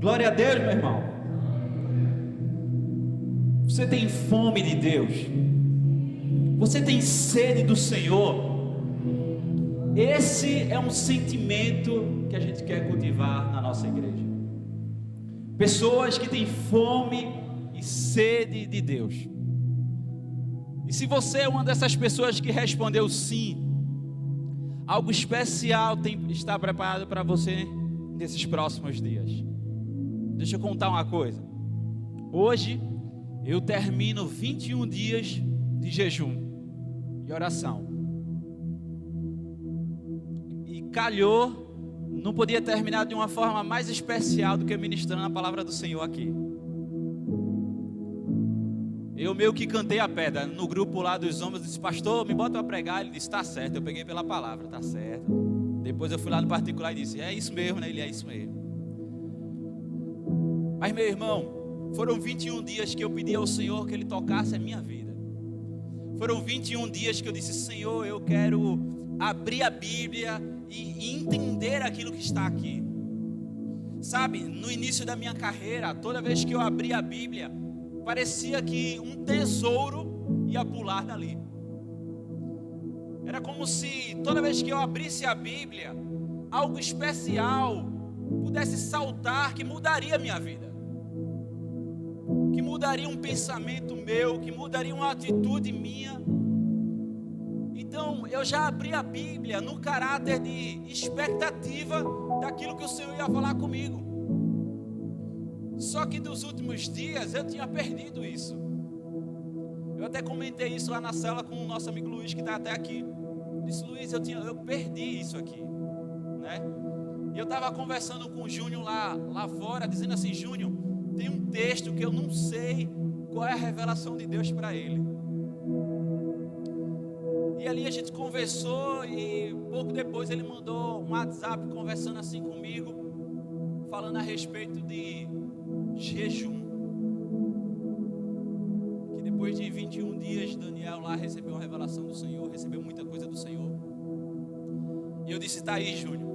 Glória a Deus, meu irmão. Você tem fome de Deus? Você tem sede do Senhor? Esse é um sentimento que a gente quer cultivar na nossa igreja. Pessoas que têm fome e sede de Deus. E se você é uma dessas pessoas que respondeu sim, algo especial está preparado para você nesses próximos dias. Deixa eu contar uma coisa. Hoje eu termino 21 dias de jejum e oração. E calhou, não podia terminar de uma forma mais especial do que ministrando a palavra do Senhor aqui. Eu meio que cantei a pedra no grupo lá dos homens, disse: pastor, me bota para pregar. Ele disse: tá certo. Eu peguei pela palavra, tá certo. Depois eu fui lá no particular e disse: é isso mesmo, né? Ele: é isso mesmo. Mas meu irmão, foram 21 dias que eu pedi ao Senhor que Ele tocasse a minha vida. Foram 21 dias que eu disse: Senhor, eu quero abrir a Bíblia e entender aquilo que está aqui. Sabe, no início da minha carreira, toda vez que eu abria a Bíblia, parecia que um tesouro ia pular dali. Era como se toda vez que eu abrisse a Bíblia, algo especial pudesse saltar que mudaria a minha vida, que mudaria um pensamento meu, que mudaria uma atitude minha. Então eu já abri a Bíblia no caráter de expectativa daquilo que o Senhor ia falar comigo. Só que nos últimos dias eu tinha perdido isso. Eu até comentei isso lá na cela com o nosso amigo Luiz, que está até aqui. Disse: Luiz, eu perdi isso aqui, né? E eu estava conversando com o Júnior lá fora, dizendo assim: Júnior, tem um texto que eu não sei qual é a revelação de Deus para ele. E ali a gente conversou e pouco depois ele mandou um WhatsApp conversando assim comigo, falando a respeito de jejum. Que depois de 21 dias Daniel lá recebeu uma revelação do Senhor, recebeu muita coisa do Senhor. E eu disse: tá aí, Júnior,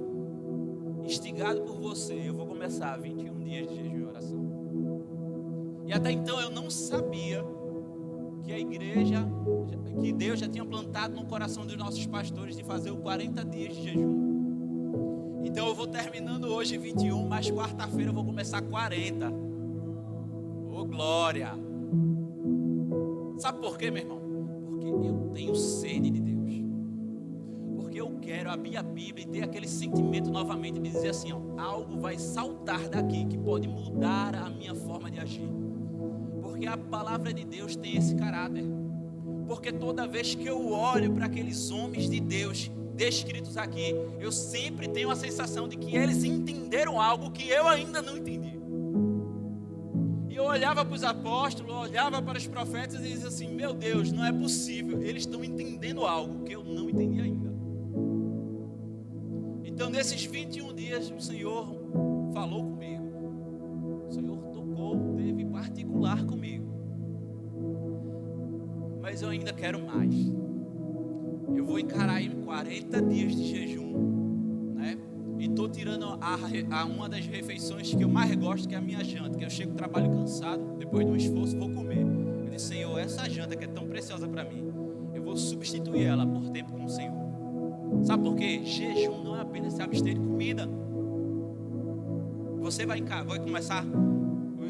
instigado por você, eu vou começar 21 dias de jejum e oração. E até então eu não sabia que a igreja, que Deus já tinha plantado no coração dos nossos pastores de fazer o 40 dias de jejum. Então eu vou terminando hoje 21, mas quarta-feira eu vou começar 40. Ô glória! Sabe por quê, meu irmão? Porque eu tenho sede de Deus. Porque eu quero abrir a Bíblia e ter aquele sentimento novamente de dizer assim: ó, algo vai saltar daqui que pode mudar a minha forma de agir. Porque a palavra de Deus tem esse caráter. Porque toda vez que eu olho para aqueles homens de Deus descritos aqui, eu sempre tenho a sensação de que eles entenderam algo que eu ainda não entendi. E eu olhava para os apóstolos, olhava para os profetas e dizia assim: meu Deus, não é possível, eles estão entendendo algo que eu não entendi ainda. Então nesses 21 dias o Senhor falou comigo, o Senhor tocou, teve particular comigo. Mas eu ainda quero mais. Eu vou encarar aí 40 dias de jejum, né? E estou tirando uma das refeições que eu mais gosto, que é a minha janta. Que eu chego do trabalho cansado, depois de um esforço vou comer. Eu disse: Senhor, essa janta que é tão preciosa para mim, eu vou substituir ela por tempo com o Senhor. Sabe por quê? Jejum não é apenas se abster de comida. Você vai começar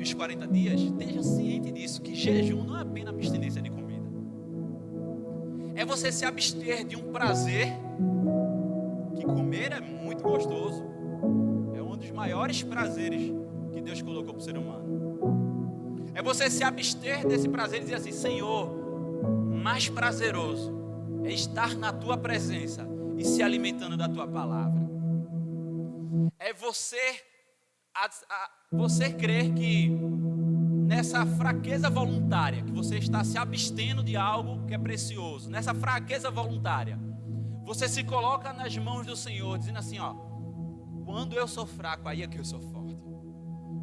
os 40 dias, esteja ciente disso, que jejum não é apenas abstinência de comida. É você se abster de um prazer, que comer é muito gostoso. É um dos maiores prazeres que Deus colocou para o ser humano. É você se abster desse prazer e dizer assim: Senhor, mais prazeroso é estar na Tua presença e se alimentando da Tua palavra. É você crer que nessa fraqueza voluntária, que você está se abstendo de algo que é precioso, nessa fraqueza voluntária, você se coloca nas mãos do Senhor, dizendo assim: ó, quando eu sou fraco, aí é que eu sou forte.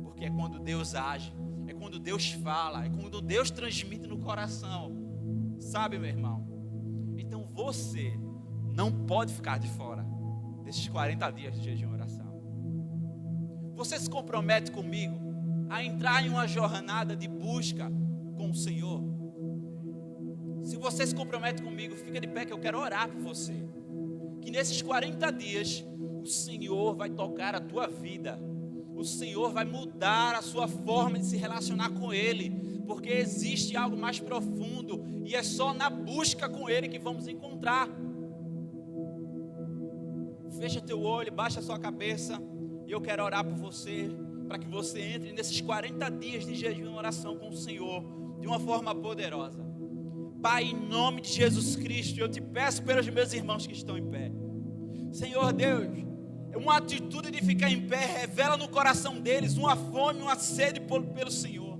Porque é quando Deus age, é quando Deus fala, é quando Deus transmite no coração. Sabe, meu irmão? Então você não pode ficar de fora desses 40 dias de jejum e oração. Você se compromete comigo a entrar em uma jornada de busca com o Senhor? Se você se compromete comigo, fica de pé que eu quero orar por você. Que nesses 40 dias, o Senhor vai tocar a tua vida. O Senhor vai mudar a sua forma de se relacionar com Ele. Porque existe algo mais profundo. E é só na busca com Ele que vamos encontrar. Fecha teu olho, baixa a sua cabeça. E eu quero orar por você. Para que você entre nesses 40 dias de jejum e oração com o Senhor. De uma forma poderosa. Pai, em nome de Jesus Cristo, eu te peço pelos meus irmãos que estão em pé. Senhor Deus, uma atitude de ficar em pé revela no coração deles uma fome, uma sede pelo Senhor.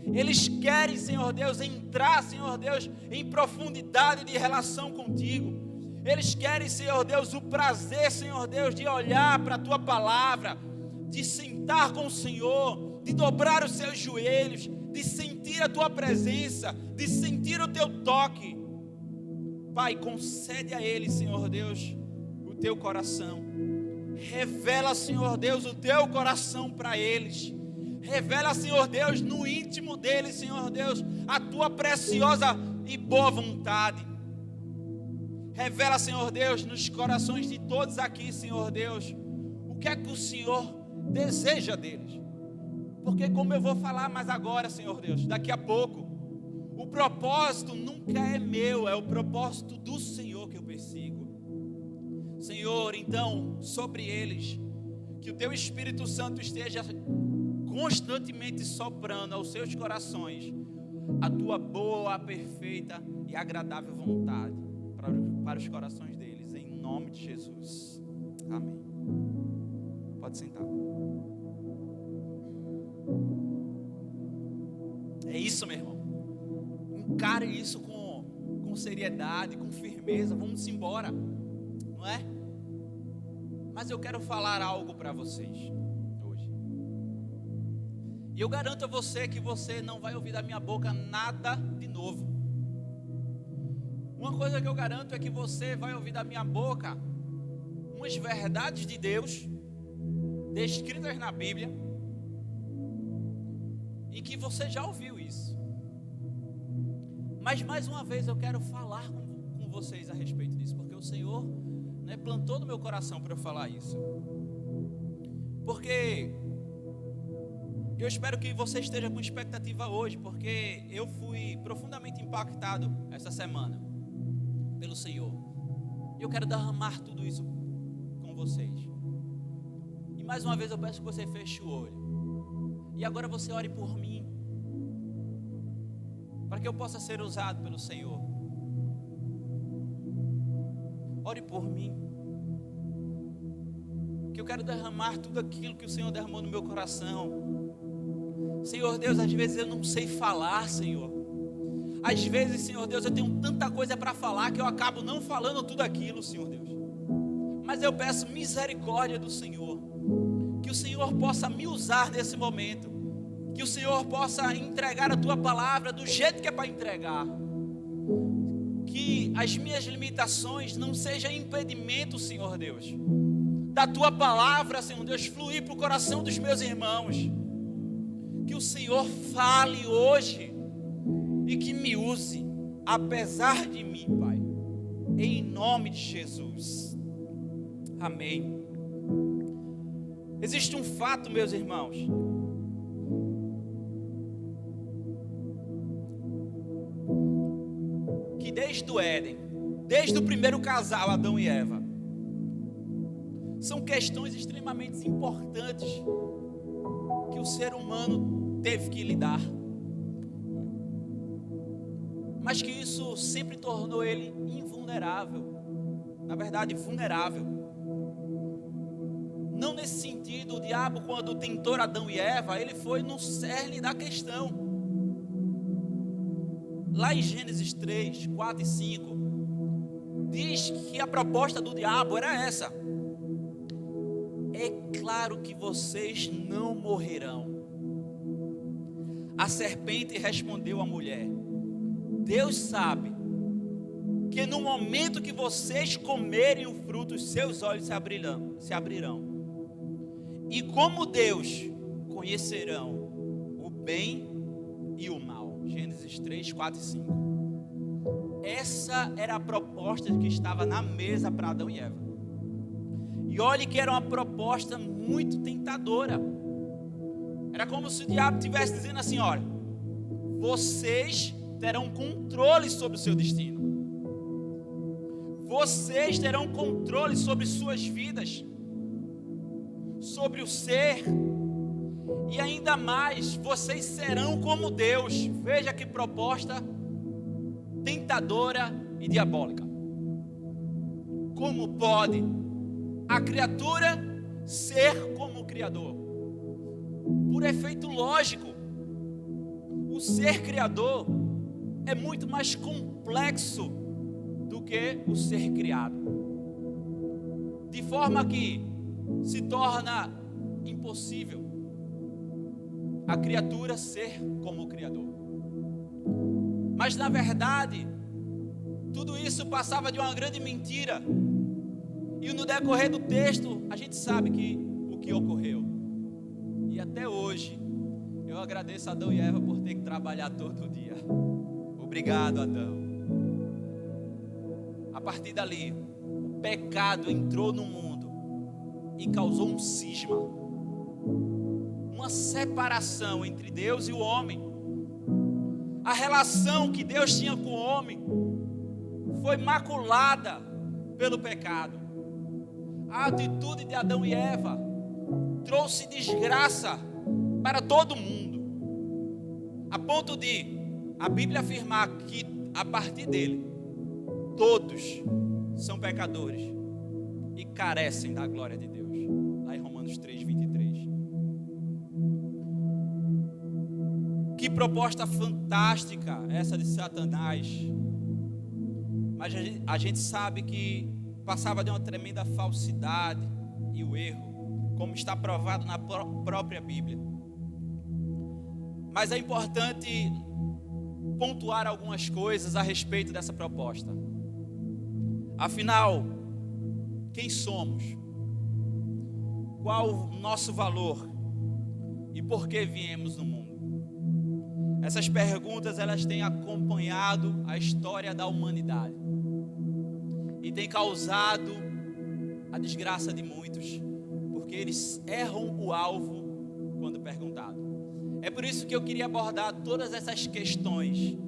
Eles querem, Senhor Deus, entrar, Senhor Deus, em profundidade de relação contigo. Eles querem, Senhor Deus, o prazer, Senhor Deus, de olhar para a tua palavra, de sentar com o Senhor, de dobrar os seus joelhos, de sentir a tua presença, de sentir o teu toque. Pai, concede a eles, Senhor Deus, o teu coração. Revela, Senhor Deus, o teu coração para eles. Revela, Senhor Deus, no íntimo deles, Senhor Deus, a tua preciosa e boa vontade. Revela, Senhor Deus, nos corações de todos aqui, Senhor Deus, o que é que o Senhor deseja deles. Porque como eu vou falar mais agora, Senhor Deus, daqui a pouco, o propósito nunca é meu, é o propósito do Senhor que eu persigo. Senhor, então, sobre eles, que o teu Espírito Santo esteja constantemente soprando aos seus corações a tua boa, perfeita e agradável vontade para os corações deles, em nome de Jesus. Amém. Pode sentar. É isso, meu irmão. Encare isso com seriedade, com firmeza. Vamos embora, não é? Mas eu quero falar algo para vocês hoje. E eu garanto a você que você não vai ouvir da minha boca nada de novo. Uma coisa que eu garanto é que você vai ouvir da minha boca umas verdades de Deus descritas na Bíblia, e que você já ouviu isso. Mas mais uma vez eu quero falar com vocês a respeito disso, porque o Senhor, né, plantou no meu coração para eu falar isso. Porque eu espero que você esteja com expectativa hoje, porque eu fui profundamente impactado essa semana pelo Senhor. E eu quero derramar tudo isso com vocês. E mais uma vez eu peço que você feche o olho. E agora você ore por mim, para que eu possa ser usado pelo Senhor. Ore por mim, que eu quero derramar tudo aquilo que o Senhor derramou no meu coração. Senhor Deus, às vezes eu não sei falar, Senhor. Às vezes, Senhor Deus, eu tenho tanta coisa para falar que eu acabo não falando tudo aquilo, Senhor Deus. Mas eu peço misericórdia do Senhor, que o Senhor possa me usar nesse momento, que o Senhor possa entregar a tua palavra do jeito que é para entregar, que as minhas limitações não sejam impedimento, Senhor Deus, da tua palavra, Senhor Deus, fluir para o coração dos meus irmãos, que o Senhor fale hoje e que me use, apesar de mim, Pai, em nome de Jesus, amém. Existe um fato, meus irmãos, que desde o Éden, desde o primeiro casal, Adão e Eva, são questões extremamente importantes que o ser humano teve que lidar, mas que isso sempre tornou ele invulnerável, na verdade vulnerável. Não nesse sentido, o diabo, quando tentou Adão e Eva, ele foi no cerne da questão. Lá em Gênesis 3, 4 e 5, diz que a proposta do diabo era essa: é claro que vocês não morrerão. A serpente respondeu à mulher: Deus sabe que no momento que vocês comerem o fruto, os seus olhos se abrirão. E como Deus conhecerão o bem e o mal. Gênesis 3, 4 e 5. Essa era a proposta que estava na mesa para Adão e Eva. E olhe que era uma proposta muito tentadora. Era como se o diabo estivesse dizendo assim: olha, vocês terão controle sobre o seu destino. Vocês terão controle sobre suas vidas, sobre o ser. E ainda mais, vocês serão como Deus. Veja que proposta tentadora e diabólica. Como pode a criatura ser como o Criador? Por efeito lógico, o ser criador é muito mais complexo do que o ser criado. De forma que se torna impossível a criatura ser como o Criador. Mas na verdade, tudo isso passava de uma grande mentira. E no decorrer do texto, a gente sabe o que ocorreu. E até hoje, eu agradeço a Adão e Eva por ter que trabalhar todo dia. Obrigado, Adão. A partir dali, o pecado entrou no mundo e causou um cisma, uma separação entre Deus e o homem. A relação que Deus tinha com o homem foi maculada pelo pecado. A atitude de Adão e Eva trouxe desgraça para todo mundo, a ponto de a Bíblia afirmar que a partir dele todos são pecadores e carecem da glória de Deus. Lá em Romanos 3, 23. Que proposta fantástica essa de Satanás. Mas a gente sabe que passava de uma tremenda falsidade e o erro, como está provado na própria Bíblia. Mas é importante pontuar algumas coisas a respeito dessa proposta. Afinal, quem somos? Qual o nosso valor? E por que viemos no mundo? Essas perguntas, elas têm acompanhado a história da humanidade e têm causado a desgraça de muitos, porque eles erram o alvo quando perguntado. É por isso que eu queria abordar todas essas questões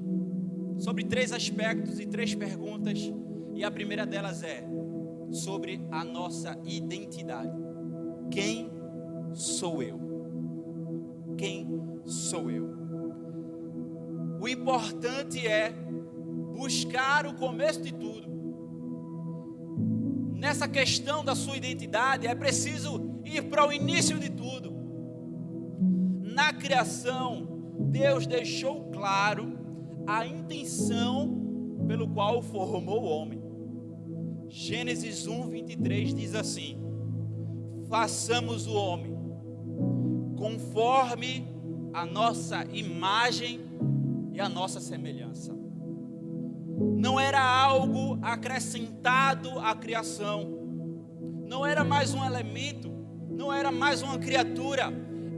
sobre 3 aspectos e 3 perguntas, e a primeira delas é sobre a nossa identidade. Quem sou eu? Quem sou eu? O importante é buscar o começo de tudo. Nessa questão da sua identidade, é preciso ir para o início de tudo. Na criação, Deus deixou claro a intenção pelo qual formou o homem. Gênesis 1, 23 diz assim: façamos o homem conforme a nossa imagem e a nossa semelhança. Não era algo acrescentado à criação, não era mais um elemento, não era mais uma criatura,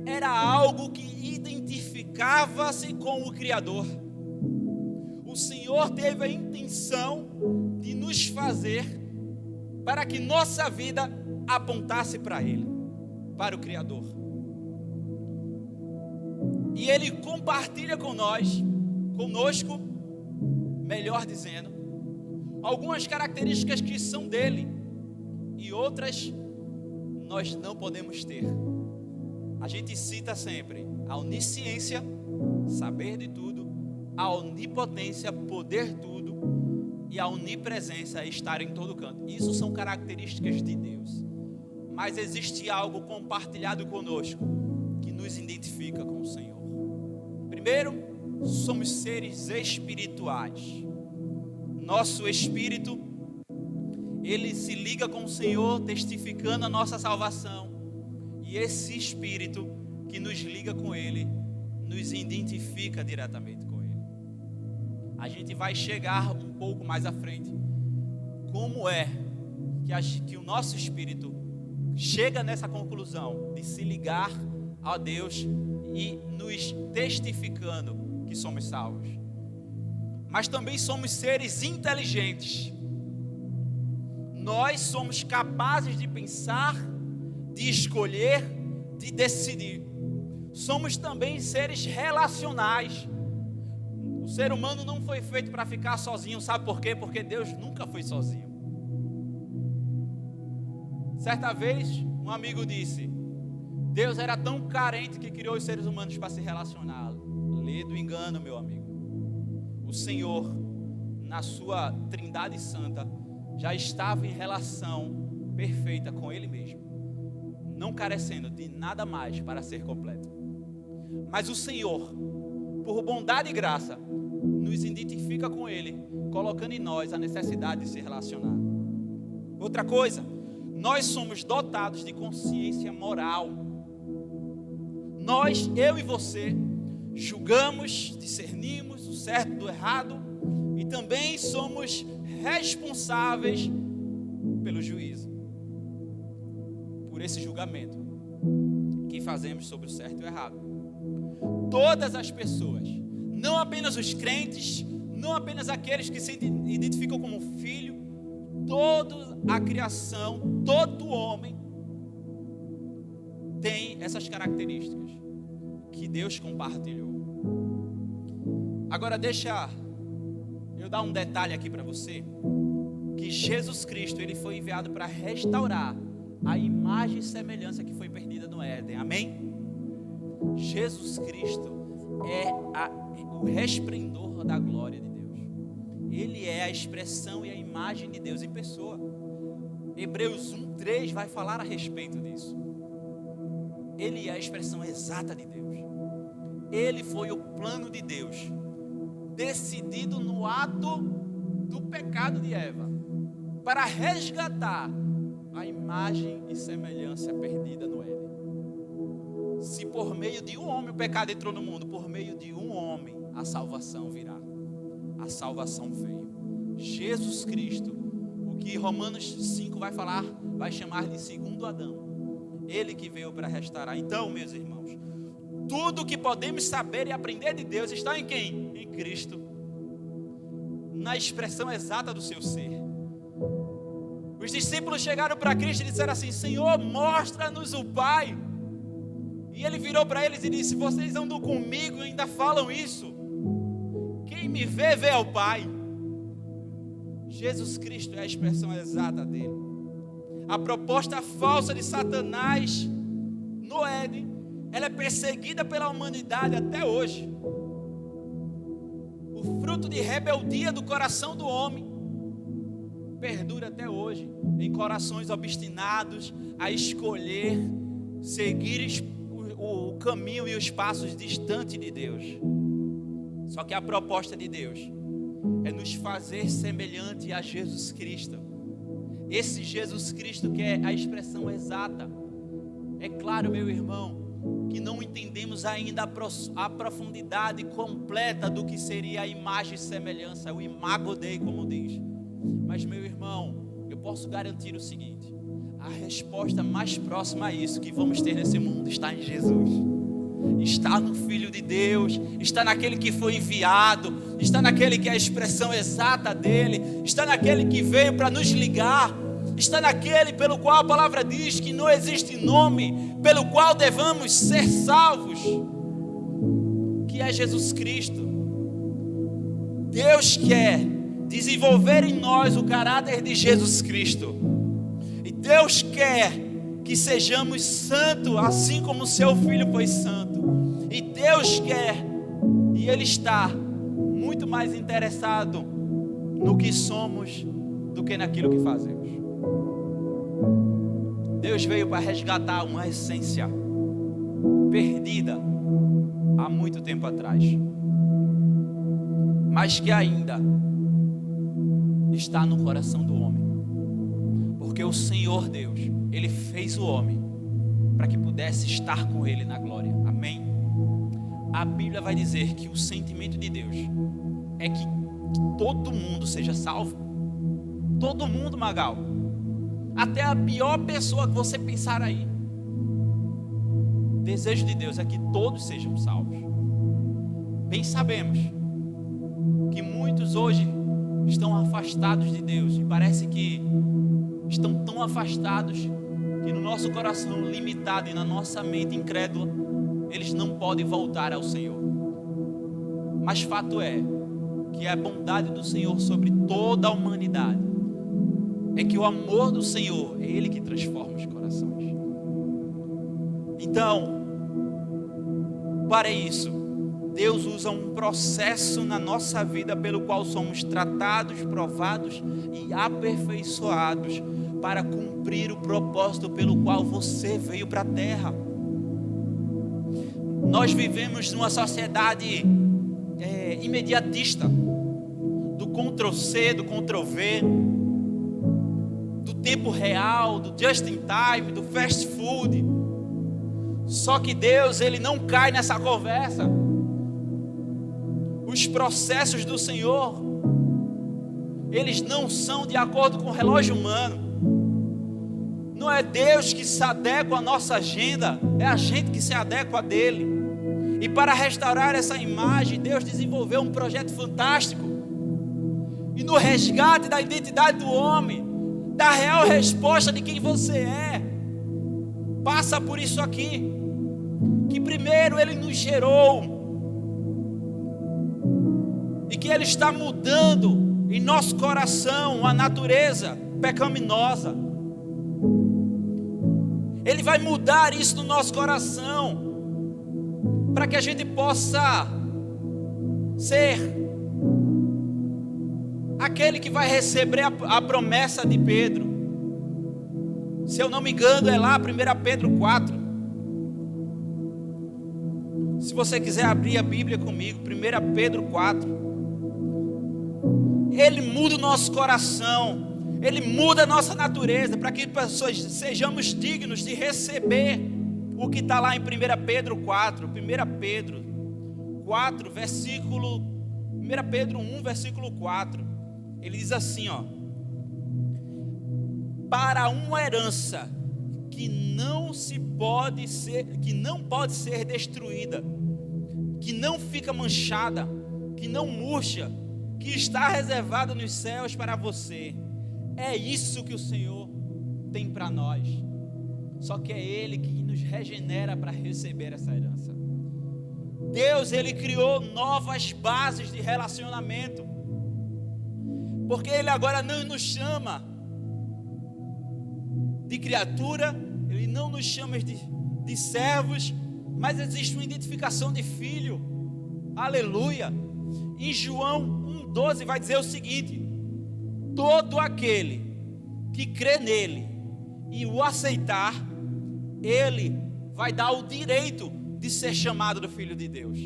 era algo que identificava-se com o Criador. O Senhor teve a intenção de nos fazer para que nossa vida apontasse para Ele, para o Criador. E Ele compartilha conosco, melhor dizendo, algumas características que são dele e outras nós não podemos ter. A gente cita sempre a onisciência, saber de tudo, a onipotência, poder tudo, e a onipresença, estar em todo canto. Isso são características de Deus. Mas existe algo compartilhado conosco que nos identifica com o Senhor. Primeiro, somos seres espirituais. Nosso espírito, ele se liga com o Senhor, testificando a nossa salvação. E esse espírito que nos liga com Ele, nos identifica diretamente com Ele. A gente vai chegar um pouco mais à frente. Como é que o nosso espírito chega nessa conclusão de se ligar a Deus e nos testificando que somos salvos. Mas também somos seres inteligentes. Nós somos capazes de pensar, de escolher, de decidir. Somos também seres relacionais. O ser humano não foi feito para ficar sozinho, sabe por quê? Porque Deus nunca foi sozinho. Certa vez, um amigo disse: Deus era tão carente que criou os seres humanos para se relacionar. Lê do engano, meu amigo. O Senhor, na sua Trindade Santa, já estava em relação perfeita com Ele mesmo, não carecendo de nada mais para ser completo. Mas o Senhor, por bondade e graça, nos identifica com Ele, colocando em nós a necessidade de se relacionar. Outra coisa, nós somos dotados de consciência moral. Nós, eu e você, julgamos, discernimos o certo do errado e também somos responsáveis pelo juízo, por esse julgamento que fazemos sobre o certo e o errado. Todas as pessoas, não apenas os crentes, não apenas aqueles que se identificam como filho, toda a criação, todo homem tem essas características que Deus compartilhou. Agora deixa eu dar um detalhe aqui para você, que Jesus Cristo, Ele foi enviado para restaurar a imagem e semelhança que foi perdida no Éden, amém? Jesus Cristo é o resplendor da glória de Deus. Ele é a expressão e a imagem de Deus em pessoa. Hebreus 1:3 vai falar a respeito disso. Ele é a expressão exata de Deus. Ele foi o plano de Deus, decidido no ato do pecado de Eva, para resgatar a imagem e semelhança perdida no Éden. Se por meio de um homem o pecado entrou no mundo, por meio de um homem a salvação virá. A salvação veio. Jesus Cristo, o que Romanos 5 vai falar, vai chamar de segundo Adão. Ele que veio para restaurar. Então, meus irmãos, tudo que podemos saber e aprender de Deus está em quem? Em Cristo. Na expressão exata do seu ser. Os discípulos chegaram para Cristo e disseram assim: Senhor, mostra-nos o Pai. E Ele virou para eles e disse: vocês andam comigo e ainda falam isso? Quem me vê, vê ao Pai. Jesus Cristo é a expressão exata dele. A proposta falsa de Satanás no Éden, ela é perseguida pela humanidade até hoje. O fruto de rebeldia do coração do homem perdura até hoje em corações obstinados a escolher seguir o caminho e os passos distantes de Deus. Só que a proposta de Deus é nos fazer semelhante a Jesus Cristo. Esse Jesus Cristo que é a expressão exata. É claro, meu irmão, que não entendemos ainda a profundidade completa do que seria a imagem e semelhança, o imago Dei, como diz. Mas, meu irmão, eu posso garantir o seguinte: a resposta mais próxima a isso que vamos ter nesse mundo está em Jesus. Está no Filho de Deus, está naquele que foi enviado, está naquele que é a expressão exata dele, está naquele que veio para nos ligar, está naquele pelo qual a palavra diz que não existe nome pelo qual devamos ser salvos, que é Jesus Cristo. Deus quer desenvolver em nós o caráter de Jesus Cristo, e Deus quer que sejamos santos, assim como o seu Filho foi santo. E Deus quer, e Ele está muito mais interessado no que somos do que naquilo que fazemos. Deus veio para resgatar uma essência perdida há muito tempo atrás, mas que ainda está no coração do homem. Porque o Senhor Deus, Ele fez o homem para que pudesse estar com Ele na glória. Amém? A Bíblia vai dizer que o sentimento de Deus é que todo mundo seja salvo. Todo mundo, Magal. até a pior pessoa que você pensar aí. O desejo de Deus é que todos sejam salvos. Bem sabemos que muitos hoje estão afastados de Deus, e parece que estão tão afastados que no nosso coração limitado e na nossa mente incrédula, eles não podem voltar ao Senhor. Mas fato é que a bondade do Senhor sobre toda a humanidade é que o amor do Senhor é Ele que transforma os corações. Então, para isso, Deus usa um processo na nossa vida pelo qual somos tratados, provados e aperfeiçoados para cumprir o propósito pelo qual você veio para a terra. Nós vivemos numa sociedade imediatista, do Ctrl+C, do Ctrl+V, do tempo real, do just in time, do fast food. Só que Deus, Ele não cai nessa conversa. Os processos do Senhor, eles não são de acordo com o relógio humano. Não é Deus que se adequa à nossa agenda, é a gente que se adequa a dele. E para restaurar essa imagem, Deus desenvolveu um projeto fantástico. E no resgate da identidade do homem, da real resposta de quem você é, passa por isso aqui. Que primeiro Ele nos gerou, e que Ele está mudando em nosso coração a natureza pecaminosa. Ele vai mudar isso no nosso coração, para que a gente possa ser aquele que vai receber a promessa de Pedro. Se eu não me engano, é lá 1 Pedro 4. Se você quiser abrir a Bíblia comigo, 1 Pedro 4. Ele muda o nosso coração, Ele muda a nossa natureza, para que pessoas sejamos dignos de receber o que está lá em 1 Pedro 4. 1 Pedro 4, versículo 1 Pedro 1, versículo 4. Ele diz assim, ó: para uma herança que não pode ser destruída, que não fica manchada, que não murcha, que está reservada nos céus para você. É isso que o Senhor tem para nós. Só que é Ele que nos regenera para receber essa herança. Deus, Ele criou novas bases de relacionamento, porque Ele agora não nos chama de criatura, Ele não nos chama de servos, mas existe uma identificação de filho. Aleluia. Em João 1,12 vai dizer o seguinte: todo aquele que crê nele e o aceitar, ele vai dar o direito de ser chamado do Filho de Deus.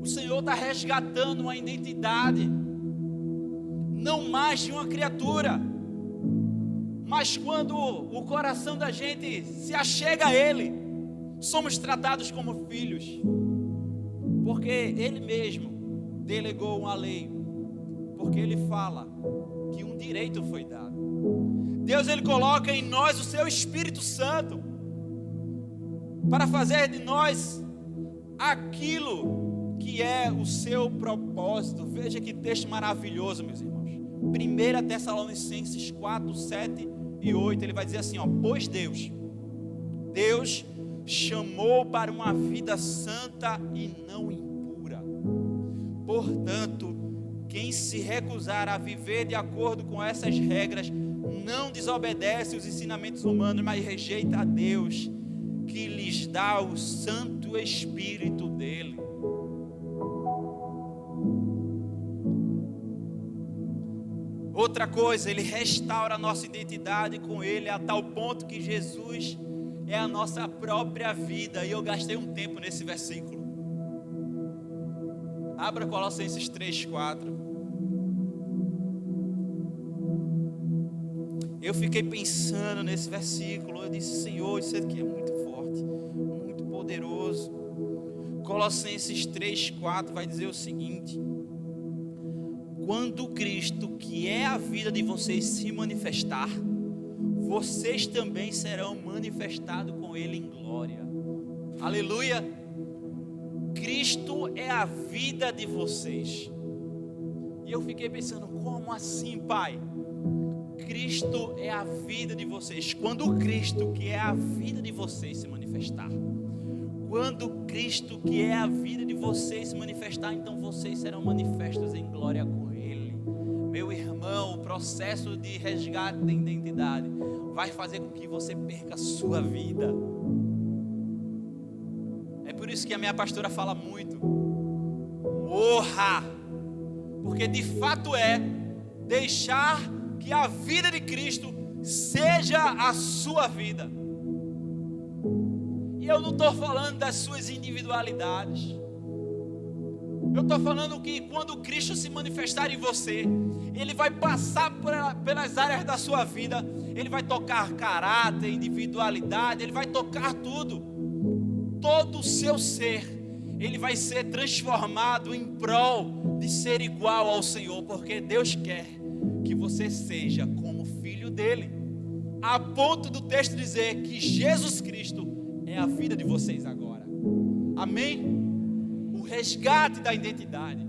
O Senhor está resgatando uma identidade, não mais de uma criatura, mas quando o coração da gente se achega a Ele, somos tratados como filhos, porque Ele mesmo delegou uma lei, porque Ele fala que um direito foi dado. Deus, Ele coloca em nós o seu Espírito Santo para fazer de nós aquilo que é o seu propósito. Veja que texto maravilhoso, meus irmãos. 1 Tessalonicenses 4, 7 e 8, ele vai dizer assim, ó: pois Deus chamou para uma vida santa e não impura. Portanto, quem se recusar a viver de acordo com essas regras não desobedece os ensinamentos humanos, mas rejeita a Deus, que lhes dá o Santo Espírito dele. Outra coisa, Ele restaura a nossa identidade com Ele, a tal ponto que Jesus é a nossa própria vida. E eu gastei um tempo nesse versículo. Abra Colossenses 3:4. Eu fiquei pensando nesse versículo. Eu disse, Senhor, isso aqui é muito forte, muito poderoso. Colossenses 3:4 vai dizer o seguinte: quando Cristo, que é a vida de vocês, se manifestar, vocês também serão manifestados com Ele em glória. Aleluia! Cristo é a vida de vocês. E eu fiquei pensando, como assim, Pai? Cristo é a vida de vocês. Quando Cristo, que é a vida de vocês, se manifestar, quando Cristo, que é a vida de vocês, se manifestar, então vocês serão manifestos em glória com Ele. Meu irmão, o processo de resgate da identidade vai fazer com que você perca a sua vida. É por isso que a minha pastora fala muito: morra, porque de fato é deixar que a vida de Cristo seja a sua vida. E eu não estou falando das suas individualidades. Eu estou falando que quando Cristo se manifestar em você, Ele vai passar pelas áreas da sua vida. Ele vai tocar caráter, individualidade, Ele vai tocar tudo. Todo o seu ser, ele vai ser transformado em prol de ser igual ao Senhor, porque Deus quer que você seja como filho dele, a ponto do texto dizer que Jesus Cristo é a vida de vocês agora. Amém? O resgate da identidade,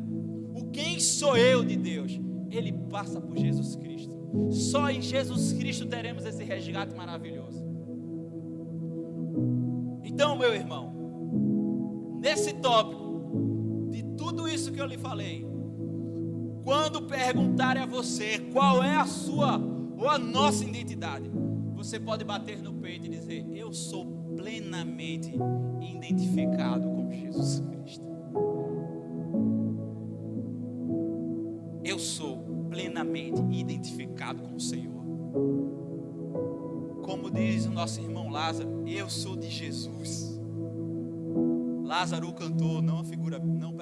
o quem sou eu de Deus, ele passa por Jesus Cristo. Só em Jesus Cristo teremos esse resgate maravilhoso. Então, meu irmão, nesse tópico de tudo isso que eu lhe falei, quando perguntarem a você qual é a sua ou a nossa identidade, você pode bater no peito e dizer: eu sou plenamente identificado com Jesus Cristo. Eu sou plenamente identificado com o Senhor. Como diz o nosso irmão Lázaro, eu sou de Jesus. Lázaro, o cantor, não a figura, não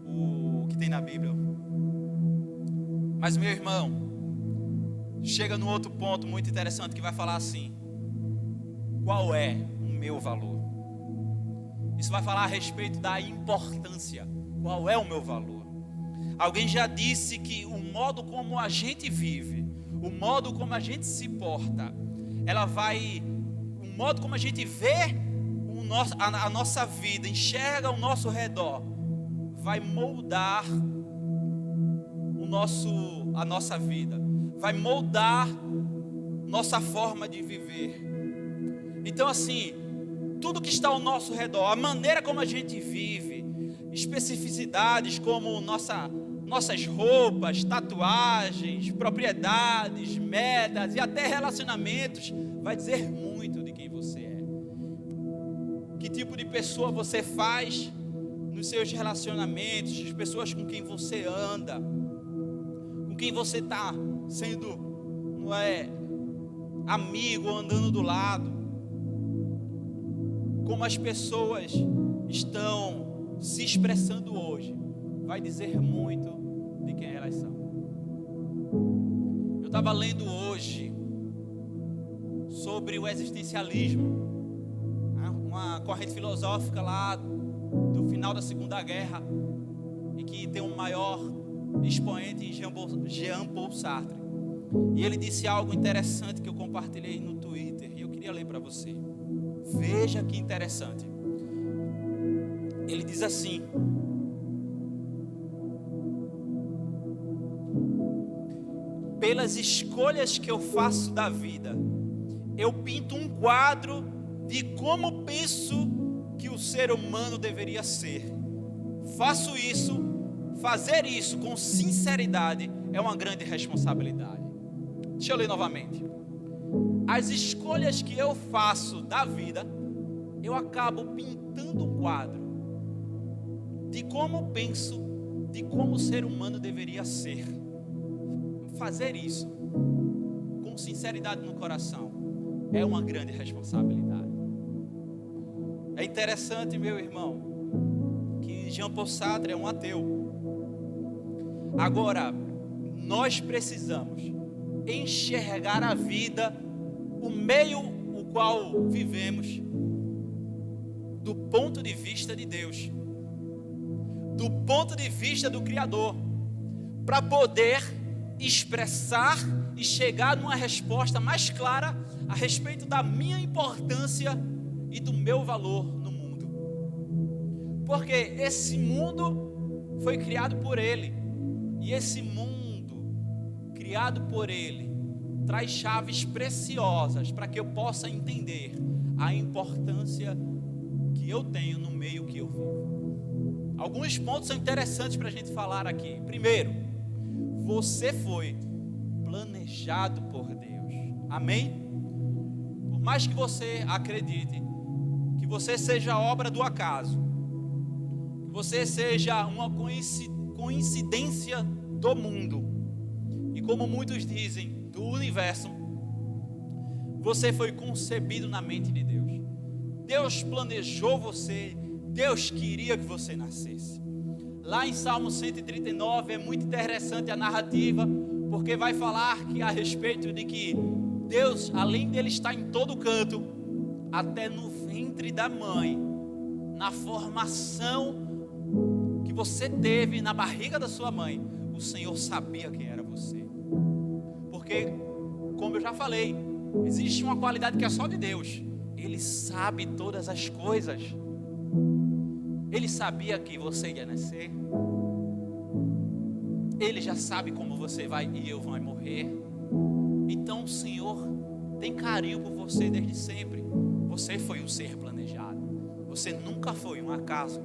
o que tem na Bíblia. Mas, meu irmão, chega no outro ponto muito interessante que vai falar assim: qual é o meu valor? Isso vai falar a respeito da importância. Qual é o meu valor? Alguém já disse que o modo como a gente vive, o modo como a gente se porta, o modo como a gente vê a nossa vida, enxerga ao nosso redor, vai moldar a nossa vida, vai moldar nossa forma de viver. Então, assim, tudo que está ao nosso redor, a maneira como a gente vive, especificidades como nossas roupas, tatuagens, propriedades, metas e até relacionamentos, vai dizer muito de quem você é. Que tipo de pessoa você faz nos seus relacionamentos, as pessoas com quem você anda, com quem você está sendo, amigo, andando do lado. Como as pessoas estão se expressando hoje, vai dizer muito de quem elas são. Eu estava lendo hoje sobre o existencialismo, uma corrente filosófica lá do final da Segunda Guerra, e que tem um maior expoente em Jean Paul Sartre. E ele disse algo interessante que eu compartilhei no Twitter, e eu queria ler para você. Veja que interessante. Ele diz assim: pelas escolhas que eu faço da vida, eu pinto um quadro de como penso que o ser humano deveria ser. Fazer isso com sinceridade é uma grande responsabilidade. Deixa eu ler novamente. As escolhas que eu faço da vida, eu acabo pintando um quadro de como penso, de como o ser humano deveria ser. Fazer isso com sinceridade no coração é uma grande responsabilidade. É interessante, meu irmão, que Jean Paul Sartre é um ateu. Agora, nós precisamos enxergar a vida, o meio o qual vivemos, do ponto de vista de Deus, do ponto de vista do Criador. para poder expressar e chegar numa resposta mais clara a respeito da minha importância e do meu valor no mundo. Porque esse mundo foi criado por Ele, e esse mundo criado por Ele traz chaves preciosas para que eu possa entender a importância que eu tenho no meio que eu vivo. Alguns pontos são interessantes para a gente falar aqui. Primeiro, você foi planejado por Deus. Amém? Por mais que você acredite que você seja obra do acaso, que você seja uma coincidência do mundo, e como muitos dizem, do universo, você foi concebido na mente de Deus. Deus planejou você, Deus queria que você nascesse. Lá em Salmo 139 é muito interessante a narrativa, porque vai falar que a respeito de que Deus, além dele estar em todo canto, até no ventre da mãe, na formação que você teve na barriga da sua mãe, o Senhor sabia quem era você. Porque, como eu já falei, existe uma qualidade que é só de Deus. Ele sabe todas as coisas. Ele sabia que você ia nascer. Ele já sabe como você vai e eu vai morrer. Então o Senhor tem carinho por você desde sempre. Você foi um ser planejado. Você nunca foi um acaso.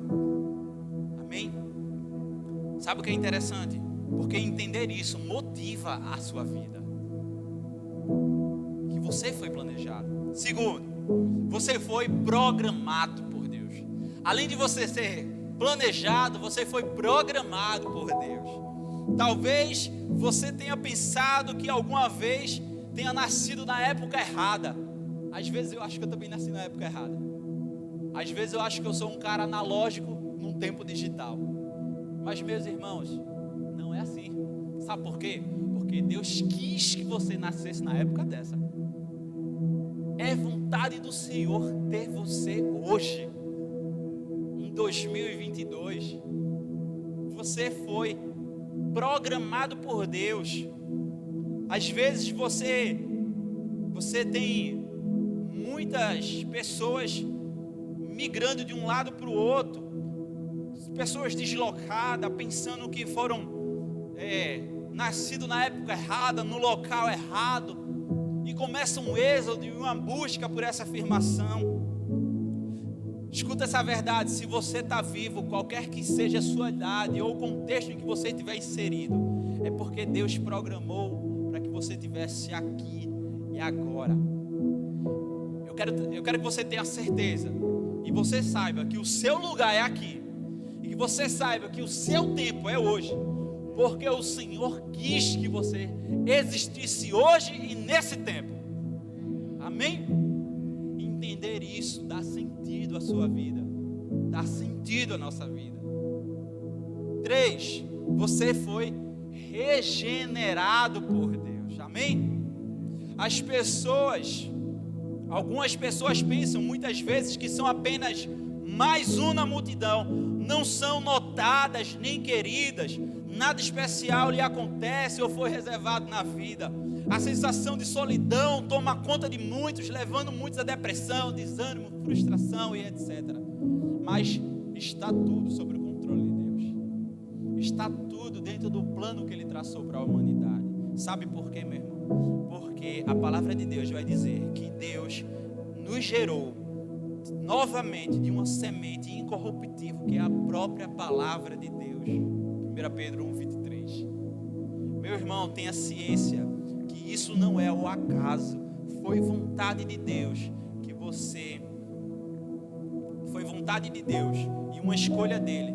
Amém? Sabe o que é interessante? Porque entender isso motiva a sua vida. Que você foi planejado. Segundo, você foi programado por Deus. Além de você ser planejado, você foi programado por Deus. Talvez você tenha pensado que alguma vez tenha nascido na época errada. Às vezes eu acho que eu também nasci na época errada. Às vezes eu acho que eu sou um cara analógico num tempo digital. Mas, meus irmãos, não é assim. Sabe por quê? Porque Deus quis que você nascesse na época dessa. É vontade do Senhor ter você hoje, em 2022. Você foi programado por Deus. Às vezes você tem muitas pessoas migrando de um lado para o outro, pessoas deslocadas, pensando que foram nascidos na época errada, no local errado, e começa um êxodo e uma busca por essa afirmação. Escuta essa verdade: se você está vivo, qualquer que seja a sua idade ou o contexto em que você estiver inserido, é porque Deus programou para que você estivesse aqui e agora. Eu quero que você tenha certeza e você saiba que o seu lugar é aqui, e que você saiba que o seu tempo é hoje, porque o Senhor quis que você existisse hoje e nesse tempo. Amém? Entender isso dá sentido à sua vida, dá sentido à nossa vida. 3, você foi regenerado por Deus. Amém? Algumas pessoas pensam muitas vezes que são apenas mais uma na multidão, não são notadas nem queridas, nada especial lhe acontece ou foi reservado na vida. A sensação de solidão toma conta de muitos, levando muitos à depressão, desânimo, frustração e etc. Mas está tudo sob o controle de Deus. Está tudo dentro do plano que Ele traçou para a humanidade. Sabe por quê, meu irmão? Porque a palavra de Deus vai dizer que Deus nos gerou novamente de uma semente incorruptível, que é a própria palavra de Deus. 1 Pedro 1:23. Meu irmão, tenha ciência que isso não é o acaso. Foi vontade de Deus que você... Foi vontade de Deus e uma escolha dele.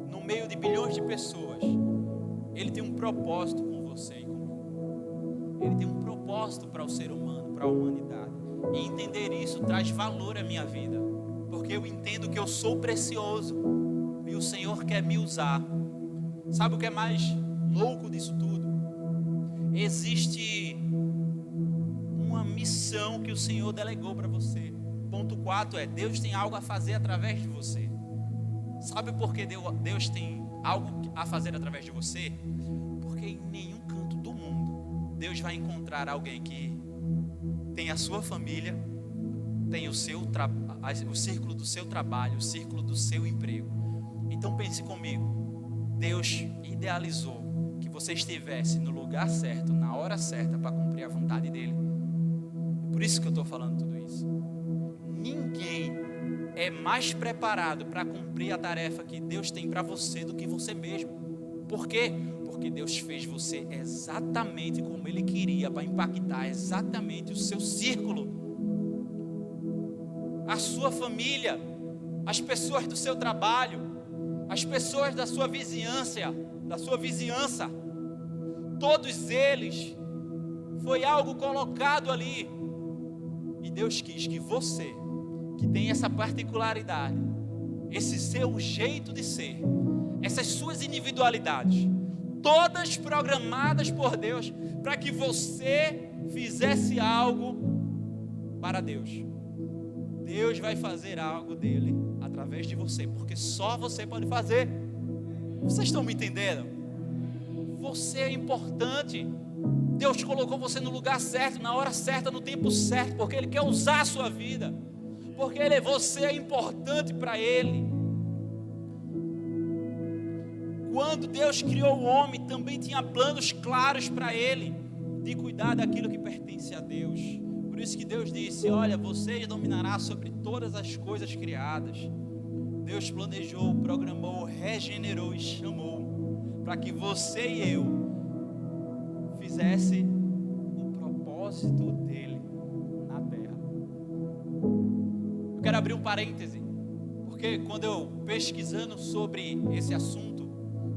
No meio de bilhões de pessoas, Ele tem um propósito com você e comigo. Ele tem um propósito para o ser humano, para a humanidade. E entender isso traz valor à minha vida, porque eu entendo que eu sou precioso e o Senhor quer me usar. Sabe o que é mais louco disso tudo? Existe uma missão que o Senhor delegou para você. Ponto 4 é: Deus tem algo a fazer através de você. Sabe por que Deus tem algo a fazer através de você? Porque em nenhum canto do mundo Deus vai encontrar alguém que tem a sua família, tem o círculo do seu trabalho, o círculo do seu emprego. Então pense comigo, Deus idealizou que você estivesse no lugar certo, na hora certa, para cumprir a vontade dEle. Por isso que eu estou falando tudo isso. Ninguém é mais preparado para cumprir a tarefa que Deus tem para você do que você mesmo. Por quê? Porque Deus fez você exatamente como Ele queria, para impactar exatamente o seu círculo, a sua família, as pessoas do seu trabalho, as pessoas da sua vizinhança, todos eles, foi algo colocado ali, e Deus quis que você, que tem essa particularidade, esse seu jeito de ser, essas suas individualidades, todas programadas por Deus, para que você fizesse algo para Deus. Deus vai fazer algo dele através de você, porque só você pode fazer. Vocês estão me entendendo? Você é importante. Deus colocou você no lugar certo, na hora certa, no tempo certo, porque Ele quer usar a sua vida, porque você é importante para Ele. Quando Deus criou o homem, também tinha planos claros para ele, de cuidar daquilo que pertence a Deus. Por isso que Deus disse: olha, você dominará sobre todas as coisas criadas. Deus planejou, programou, regenerou e chamou para que você e eu fizesse o propósito dele na terra. Eu quero abrir um parêntese, porque quando eu pesquisando sobre esse assunto,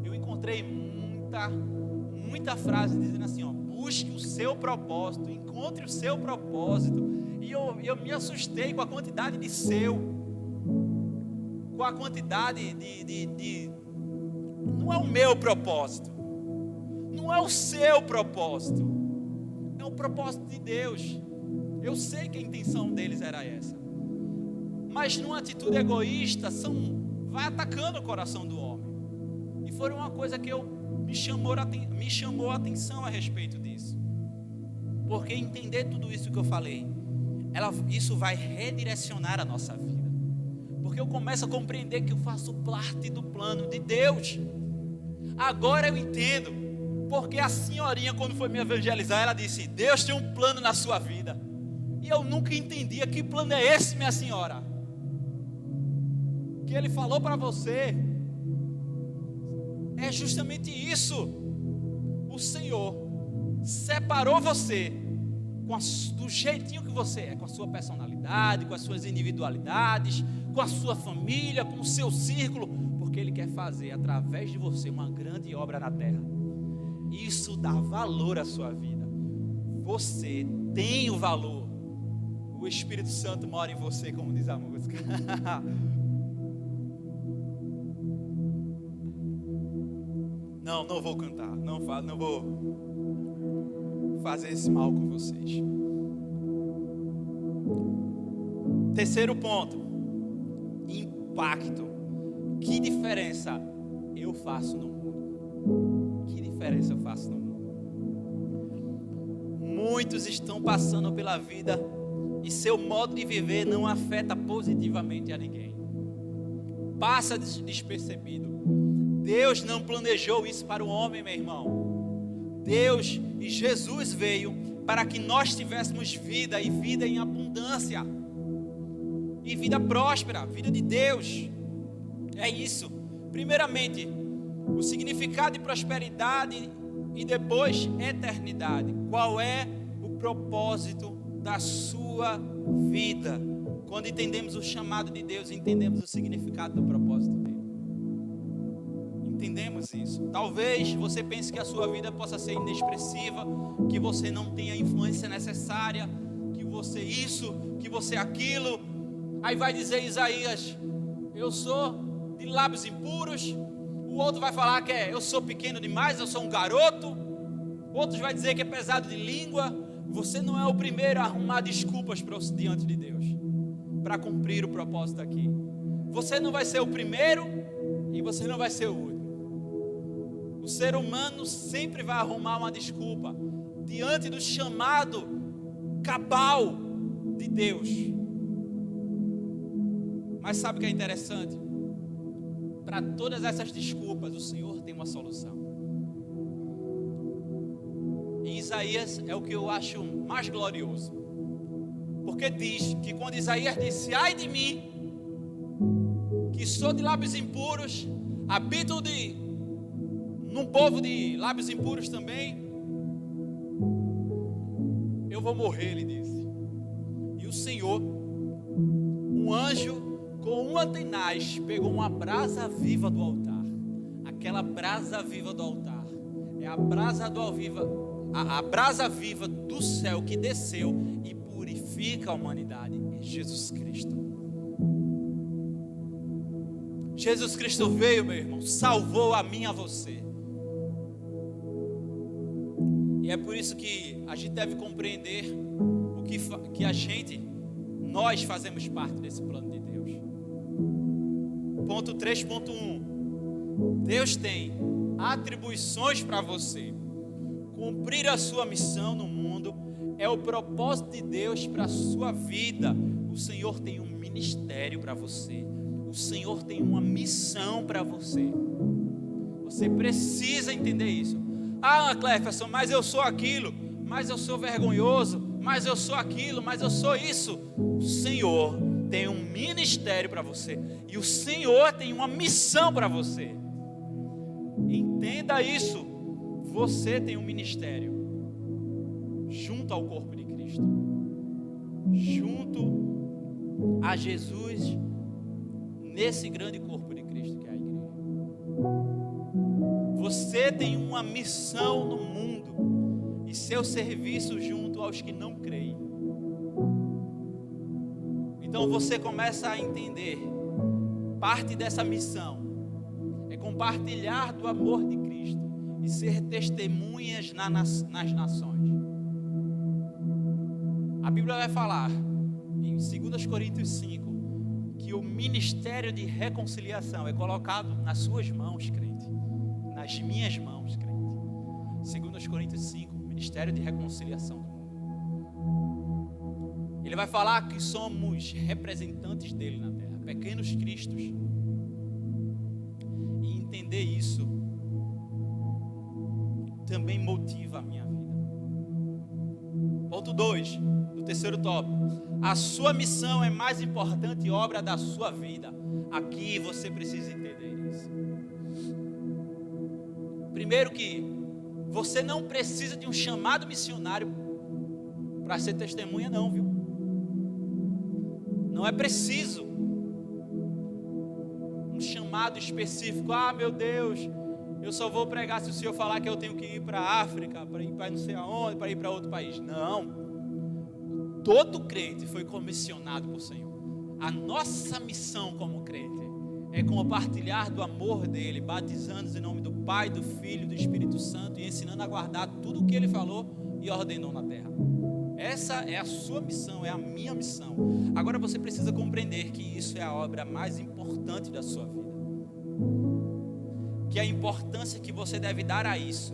eu encontrei muita frase dizendo assim, ó: busque o seu propósito, encontre o seu propósito. E eu me assustei com a quantidade de seu, com a quantidade de não é o meu propósito, não é o seu propósito, é o propósito de Deus. Eu sei que a intenção deles era essa, mas numa atitude egoísta, vai atacando o coração do homem. E foi uma coisa que me chamou a atenção a respeito disso, porque entender tudo isso que eu falei, isso vai redirecionar a nossa vida, porque eu começo a compreender que eu faço parte do plano de Deus. Agora eu entendo porque a senhorinha, quando foi me evangelizar, ela disse: Deus tem um plano na sua vida. E eu nunca entendia que plano é esse, minha senhora, que Ele falou para você. É justamente isso. O Senhor separou você do jeitinho que você é, com a sua personalidade, com as suas individualidades, com a sua família, com o seu círculo, porque Ele quer fazer através de você uma grande obra na terra. Isso dá valor à sua vida. Você tem o valor. O Espírito Santo mora em você, como diz a música. Não vou cantar, não vou fazer esse mal com vocês. Terceiro ponto: impacto. Que diferença eu faço no mundo? Que diferença eu faço no mundo? Muitos estão passando pela vida e seu modo de viver não afeta positivamente a ninguém. Passa despercebido. Deus não planejou isso para o homem, meu irmão. Deus e Jesus veio para que nós tivéssemos vida, e vida em abundância, e vida próspera, vida de Deus. É isso. Primeiramente, o significado de prosperidade, e depois eternidade. Qual é o propósito da sua vida? Quando entendemos o chamado de Deus, entendemos o significado do propósito dele. Entendemos isso. Talvez você pense que a sua vida possa ser inexpressiva, que você não tenha a influência necessária, que você isso, que você aquilo. Aí vai dizer Isaías: eu sou de lábios impuros. O outro vai falar que eu sou pequeno demais, eu sou um garoto. Outros vai dizer que é pesado de língua. Você não é o primeiro a arrumar desculpas diante de Deus para cumprir o propósito aqui. Você não vai ser o primeiro e você não vai ser o último. O ser humano sempre vai arrumar uma desculpa diante do chamado cabal de Deus. Mas sabe o que é interessante? Para todas essas desculpas, o Senhor tem uma solução. Em Isaías é o que eu acho mais glorioso. Porque diz que quando Isaías disse: ai de mim, que sou de lábios impuros, habito num povo de lábios impuros também, eu vou morrer, ele disse. E o Senhor, um anjo com uma tenaz, pegou uma brasa viva do altar. Aquela brasa viva do altar é a brasa a brasa viva do céu que desceu e purifica a humanidade. É Jesus Cristo. Jesus Cristo veio, meu irmão, salvou a mim e a você. E é por isso que a gente deve compreender que nós fazemos parte desse plano de Deus. Ponto 3.1. Deus tem atribuições para você. Cumprir a sua missão no mundo é o propósito de Deus para a sua vida. O Senhor tem um ministério para você. O Senhor tem uma missão para você. Você precisa entender isso. Ah, Cleferson, mas eu sou aquilo, mas eu sou vergonhoso, mas eu sou aquilo, mas eu sou isso. O Senhor tem um ministério para você. E o Senhor tem uma missão para você. Entenda isso. Você tem um ministério junto ao corpo de Cristo, junto a Jesus, nesse grande corpo de Cristo que é a igreja. Você tem uma missão no mundo e seu serviço junto aos que não creem. Então você começa a entender, parte dessa missão é compartilhar do amor de Cristo e ser testemunhas nas nações. A Bíblia vai falar em 2 Coríntios 5 que o ministério de reconciliação é colocado nas suas mãos, crente, nas minhas mãos, crente. 2 Coríntios 5, ministério de reconciliação do mundo. Ele vai falar que somos representantes dele na terra, pequenos cristos. E entender isso também motiva a minha vida. Ponto 2, do terceiro tópico. A sua missão é mais importante obra da sua vida. Aqui você precisa entender isso. Primeiro que você não precisa de um chamado missionário para ser testemunha não, viu? Não é preciso um chamado específico. Ah, meu Deus, eu só vou pregar se o Senhor falar que eu tenho que ir para a África, para ir para não sei aonde, para ir para outro país. Não. Todo crente foi comissionado por Senhor. A nossa missão como crente é compartilhar do amor dele, batizando-os em nome do Pai, do Filho e do Espírito Santo e ensinando a guardar tudo o que ele falou e ordenou na terra. Essa é a sua missão, é a minha missão. Agora você precisa compreender que isso é a obra mais importante da sua vida. Que a importância que você deve dar a isso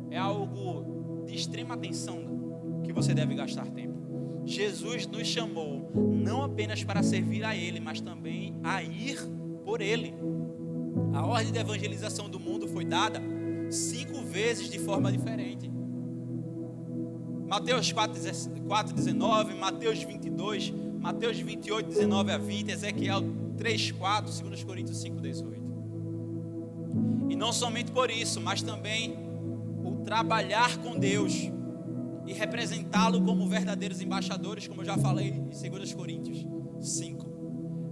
é algo de extrema atenção que você deve gastar tempo. Jesus nos chamou não apenas para servir a Ele, mas também a ir por Ele. A ordem de evangelização do mundo foi dada 5 vezes de forma diferente. Mateus 4:19, Mateus 22, Mateus 28, 19 a 20, Ezequiel 3:4, 2 Coríntios 5:18. E não somente por isso, mas também o trabalhar com Deus e representá-lo como verdadeiros embaixadores, como eu já falei em 2 Coríntios 5.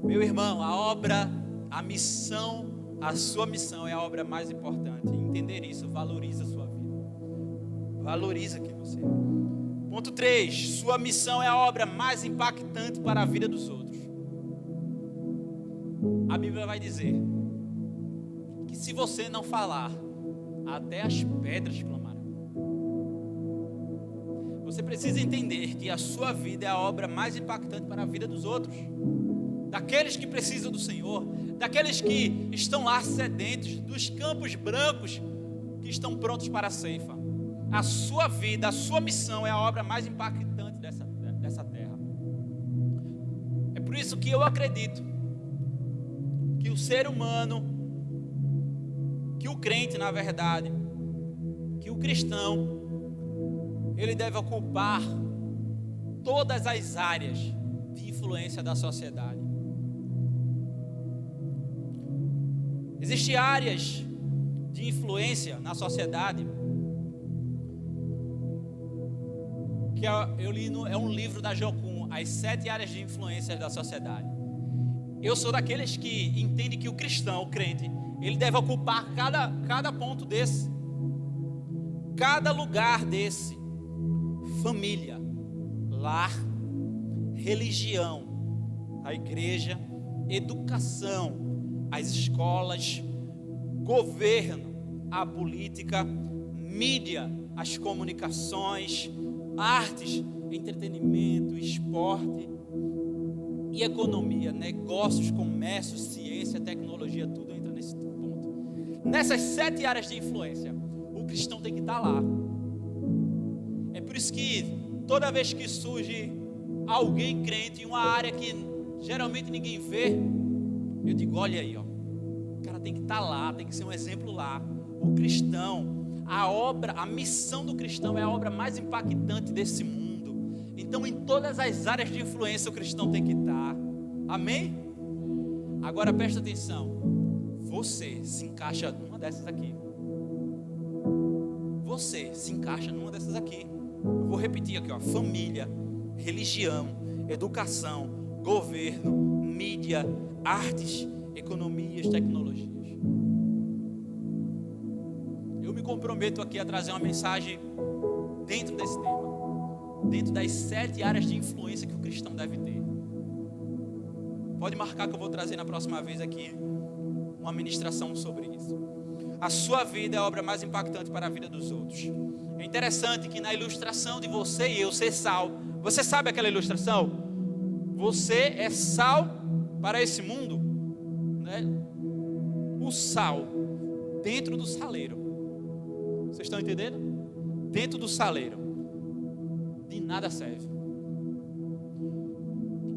Meu irmão, a missão, a sua missão é a obra mais importante. Entender isso valoriza a sua vida. Valoriza quem você é. Ponto 3, sua missão é a obra mais impactante para a vida dos outros. A Bíblia vai dizer que se você não falar, até as pedras clamarão. Você precisa entender que a sua vida é a obra mais impactante para a vida dos outros. daqueles que precisam do Senhor, daqueles que estão lá sedentos, dos campos brancos que estão prontos para a ceifa. A sua vida, a sua missão é a obra mais impactante dessa terra. É por isso que eu acredito que o ser humano, que o crente, na verdade, que o cristão, ele deve ocupar todas as áreas de influência da sociedade. Existem áreas de influência na sociedade que eu li, é um livro da Jocum, As 7 Áreas de Influência da Sociedade. Eu sou daqueles que entendem que o cristão, o crente, ele deve ocupar cada ponto desse, cada lugar desse: família, lar, religião, a igreja, educação, as escolas, governo, a política, mídia, as comunicações, artes, entretenimento, esporte e economia, negócios, comércio, ciência, tecnologia, tudo entra nesse ponto. Nessas 7 áreas de influência, o cristão tem que estar lá. É por isso que toda vez que surge alguém crente em uma área que geralmente ninguém vê, eu digo, olha aí, ó, o cara tem que estar lá, tem que ser um exemplo lá. O cristão, a missão do cristão é a obra mais impactante desse mundo. Então, em todas as áreas de influência, o cristão tem que estar. Amém? Agora presta atenção. Você se encaixa numa dessas aqui. Você se encaixa numa dessas aqui. Eu vou repetir aqui, ó: família, religião, educação, governo, mídia, artes, economias, tecnologias. Eu me comprometo aqui a trazer uma mensagem dentro desse tema, dentro das 7 áreas de influência que o cristão deve ter. Pode marcar que eu vou trazer na próxima vez aqui uma ministração sobre isso. A sua vida é a obra mais impactante para a vida dos outros. É interessante que na ilustração de você e eu ser sal, você sabe aquela ilustração? Você é sal para esse mundo, né? O sal dentro do saleiro. Vocês estão entendendo? Dentro do saleiro, de nada serve.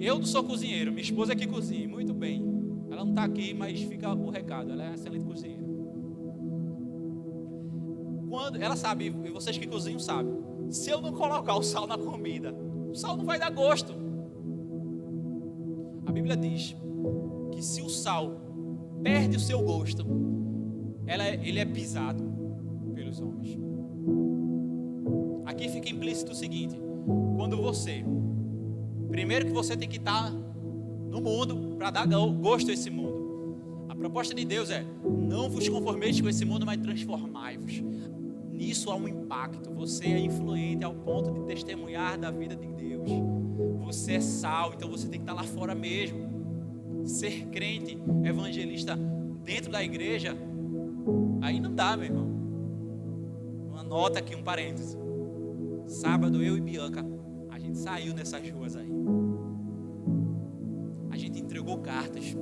Eu não sou cozinheiro, minha esposa é que cozinha, muito bem. Ela não está aqui, mas fica o recado, ela é uma excelente cozinheira. Quando ela sabe, e vocês que cozinham sabem, se eu não colocar o sal na comida, o sal não vai dar gosto. A Bíblia diz que se o sal perde o seu gosto, ele é pisado pelos homens. Aqui fica implícito o seguinte: quando você, primeiro que você tem que estar no mundo para dar gosto a esse mundo. A proposta de Deus é: não vos conformeis com esse mundo, mas transformai-vos. Nisso há um impacto. Você é influente ao ponto de testemunhar da vida de Deus. Você é sal, então você tem que estar lá fora mesmo. Ser crente, evangelista dentro da igreja, aí não dá, meu irmão. Uma nota aqui, um parêntese. Sábado eu e Bianca, a gente saiu nessas ruas aí. A gente entregou cartas.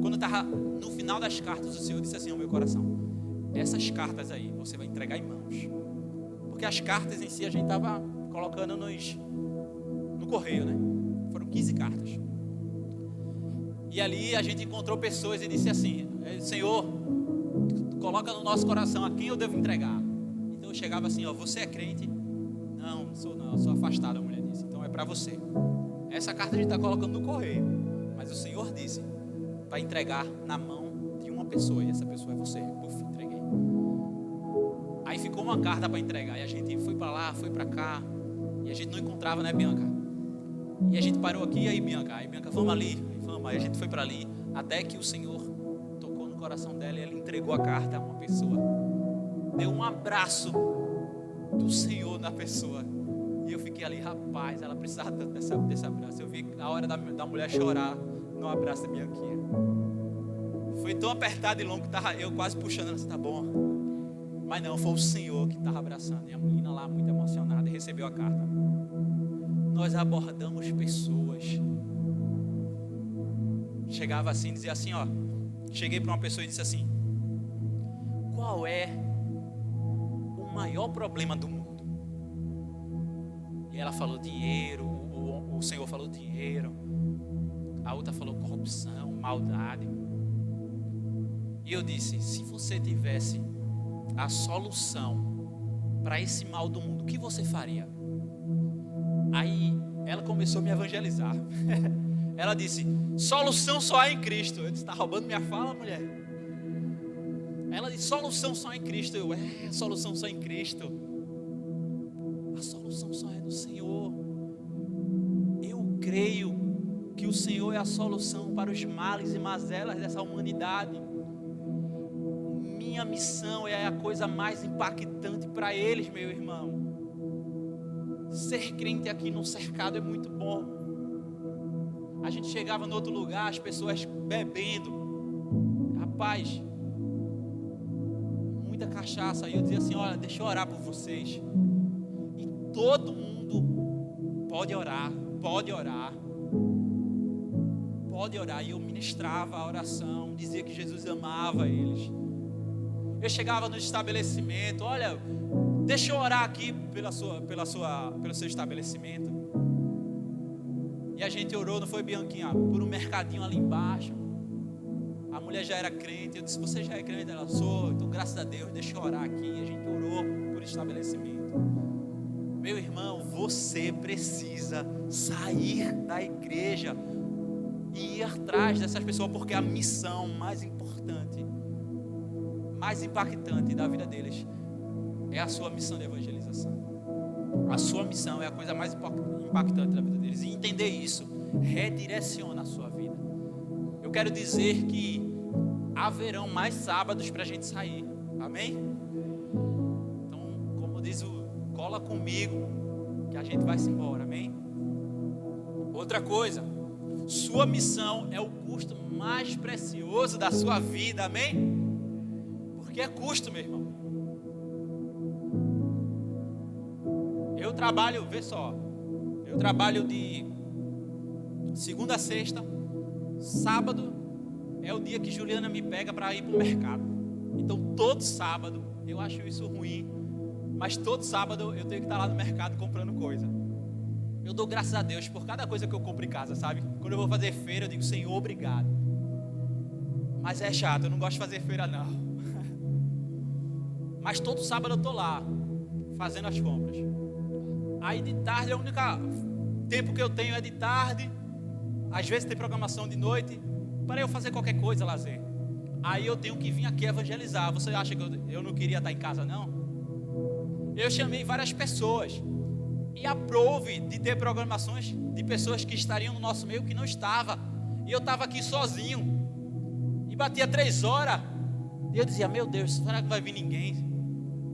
Quando eu estava no final das cartas, o Senhor disse assim ao meu coração: essas cartas aí você vai entregar em mãos. Porque as cartas em si a gente estava colocando no correio, né? Foram 15 cartas. E ali a gente encontrou pessoas e disse assim: Senhor, coloca no nosso coração a quem eu devo entregar. Então eu chegava assim: ó, você é crente? Não, sou afastado, a mulher disse. Então é para você. Essa carta a gente está colocando no correio, mas o Senhor disse para entregar na mão de uma pessoa, e essa pessoa é você. Puf, entreguei. Aí ficou uma carta para entregar, e a gente foi para lá, foi para cá, e a gente não encontrava, né, Bianca? E a gente parou aqui, e aí Bianca, vamos ali, vamos. Aí a gente foi para ali, até que o Senhor tocou no coração dela e ela entregou a carta a uma pessoa. Deu um abraço do Senhor na pessoa. E eu fiquei ali, rapaz, ela precisava tanto desse abraço. Eu vi a hora da mulher chorar no abraço da Bianquinha. Foi tão apertado e longo que tava eu quase puxando ela assim: tá bom. Mas não, foi o Senhor que estava abraçando. E a menina lá, muito emocionada, e recebeu a carta. Nós abordamos pessoas chegava assim, dizia assim, ó. Cheguei para uma pessoa e disse assim: qual é o maior problema do mundo? E ela falou dinheiro, o Senhor falou dinheiro, a outra falou corrupção, maldade. E eu disse: se você tivesse a solução para esse mal do mundo, o que você faria? Aí ela começou a me evangelizar. Ela disse: solução só há em Cristo. Eu disse: está roubando minha fala, mulher? Ela disse: solução só em Cristo. Eu: a solução só em Cristo. A solução só é no Senhor. Eu creio que o Senhor é a solução para os males e mazelas dessa humanidade. Minha missão é a coisa mais impactante para eles, meu irmão. Ser crente aqui no cercado é muito bom. A gente chegava no outro lugar, as pessoas bebendo. Rapaz, muita cachaça. E eu dizia assim: olha, deixa eu orar por vocês. E todo mundo pode orar, pode orar. Pode orar. E eu ministrava a oração, dizia que Jesus amava eles. Eu chegava no estabelecimento: olha, deixa eu orar aqui pelo seu estabelecimento. E a gente orou, não foi, Bianquinha? Por um mercadinho ali embaixo. A mulher já era crente. Eu disse: você já é crente? Ela: sou. Então, graças a Deus, deixa eu orar aqui. E a gente orou por estabelecimento. Meu irmão, você precisa sair da igreja e ir atrás dessas pessoas, porque a missão mais importante, mais impactante da vida deles é a sua missão de evangelização. A sua missão é a coisa mais impactante da vida deles. E entender isso redireciona a sua vida. Eu quero dizer que haverão mais sábados para a gente sair. Amém? Então, como diz o cola comigo, que a gente vai se embora. Amém? Outra coisa, sua missão é o custo mais precioso da sua vida. Amém? Porque é custo, meu irmão. Eu trabalho, vê só, eu trabalho de segunda a sexta. Sábado é o dia que Juliana me pega para ir para o mercado. Então todo sábado, eu acho isso ruim, mas todo sábado eu tenho que estar lá no mercado comprando coisa. Eu dou graças a Deus por cada coisa que eu compro em casa, sabe? Quando eu vou fazer feira, eu digo: Senhor, obrigado. Mas é chato, eu não gosto de fazer feira não. Mas todo sábado eu estou lá, fazendo as compras. Aí de tarde, o único tempo que eu tenho é de tarde. Às vezes tem programação de noite, para eu fazer qualquer coisa, lazer. Aí eu tenho que vir aqui evangelizar. Você acha que eu não queria estar em casa, não? Eu chamei várias pessoas. E aprove de ter programações de pessoas que estariam no nosso meio que não estava. E eu estava aqui sozinho. E batia 3 horas. E eu dizia: meu Deus, será que não vai vir ninguém?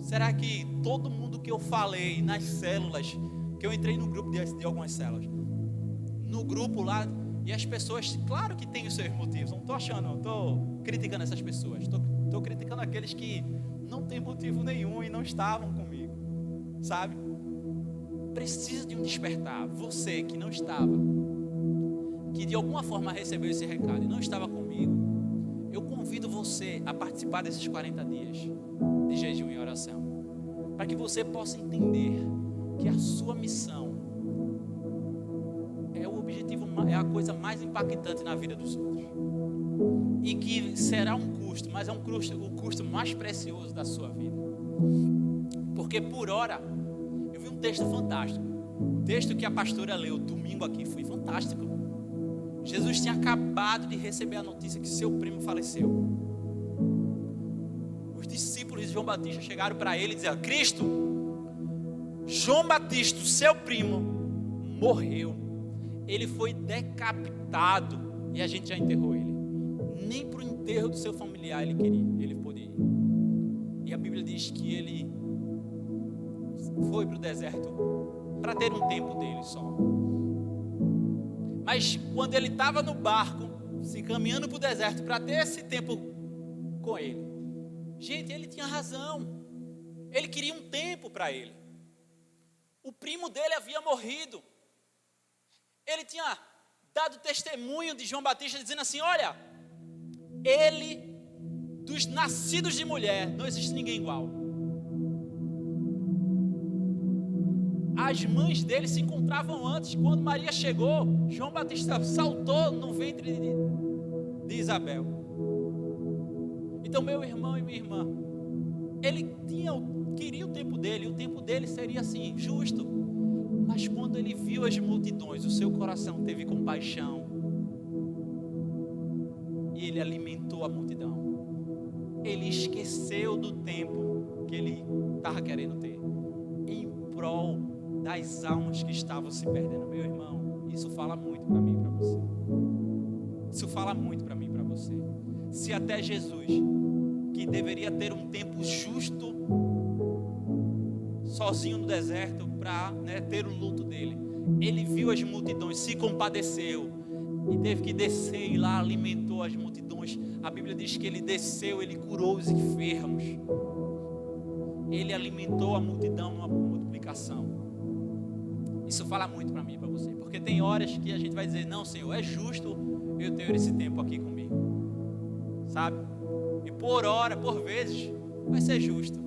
Será que todo mundo que eu falei nas células, que eu entrei no grupo de algumas células, no grupo lá, e as pessoas, claro que tem os seus motivos, não estou achando, não estou criticando essas pessoas, estou criticando aqueles que não tem motivo nenhum e não estavam comigo, sabe? Precisa de um despertar. Você que não estava, que de alguma forma recebeu esse recado e não estava comigo, eu convido você a participar desses 40 dias de jejum e oração, para que você possa entender que a sua missão é o objetivo, é a coisa mais impactante na vida dos outros, e que será um custo, mas é o custo mais precioso da sua vida. Porque por hora, eu vi um texto fantástico, o texto que a pastora leu domingo aqui foi fantástico. Jesus tinha acabado de receber a notícia que seu primo faleceu. Os discípulos de João Batista chegaram para ele e disseram: Cristo, João Batista, seu primo, morreu. Ele foi decapitado e a gente já enterrou ele. Nem para o enterro do seu familiar ele podia ir. E a Bíblia diz que ele foi para o deserto para ter um tempo dele só. Mas quando ele estava no barco, se encaminhando para o deserto para ter esse tempo com ele, gente, ele tinha razão. Ele queria um tempo para ele. O primo dele havia morrido. Ele tinha dado testemunho de João Batista, dizendo assim: olha, ele, dos nascidos de mulher, não existe ninguém igual. As mães dele se encontravam antes. Quando Maria chegou, João Batista saltou no ventre de Isabel. Então, meu irmão e minha irmã, ele queria o tempo dele, e o tempo dele seria assim, justo. Mas quando ele viu as multidões, o seu coração teve compaixão, e ele alimentou a multidão. Ele esqueceu do tempo que ele estava querendo ter, em prol das almas que estavam se perdendo. Meu irmão, isso fala muito para mim e para você. Isso fala muito para mim e para você. Se até Jesus, que deveria ter um tempo justo, sozinho no deserto, para ter o luto dele, ele viu as multidões, se compadeceu e teve que descer, e lá alimentou as multidões. A Bíblia diz que ele desceu, ele curou os enfermos, ele alimentou a multidão numa multiplicação. Isso fala muito para mim e para você, porque tem horas que a gente vai dizer: não, Senhor, é justo eu ter esse tempo aqui comigo, sabe? E por vezes vai ser justo,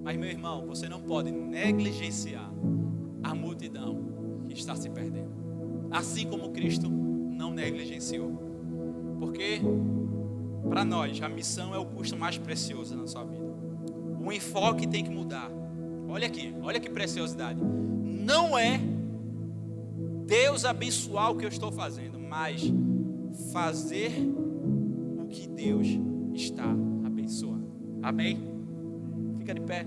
mas, meu irmão, você não pode negligenciar a multidão que está se perdendo, assim como Cristo não negligenciou, porque para nós a missão é o custo mais precioso na sua vida. O enfoque tem que mudar. Olha que preciosidade. Não é Deus abençoar o que eu estou fazendo, mas fazer o que Deus está abençoando. Amém? Fica de pé.